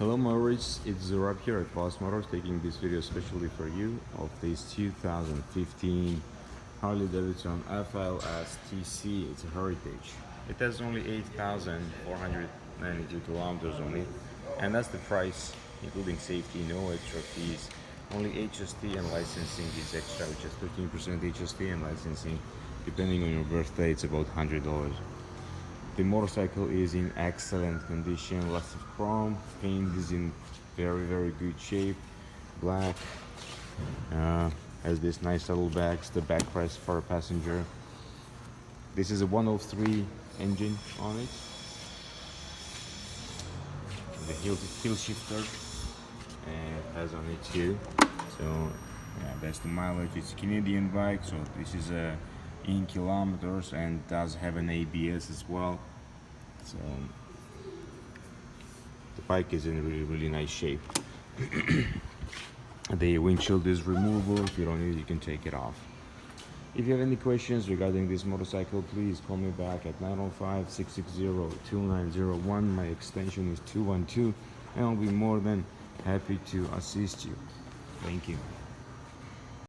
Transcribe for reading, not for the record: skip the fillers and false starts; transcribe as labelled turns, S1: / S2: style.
S1: Hello Maurice, it's Rob here at Vos Motors, taking this video especially for you of this 2015 Harley Davidson FLSTC. It's a Heritage. It has only 8,492 kilometers on it, and that's the price, including safety, no extra fees. Only HST and licensing is extra, which is 13% HST and licensing. Depending on your birthday, it's about $100. The motorcycle is in excellent condition, lots of chrome, paint is in very good shape, black, has this nice little bags, the backrest for a passenger. This is a 103 engine on it, the hill shifter has on it too. So yeah, that's the mileage. It's a Canadian bike, so this is a in kilometers and does have an ABS as well. So the bike is in really nice shape. The windshield is removable. If you don't need it, you can take it off. If you have any questions regarding this motorcycle, please call me back at 905-660-2901. My extension is 212, and I'll be more than happy to assist you. Thank you.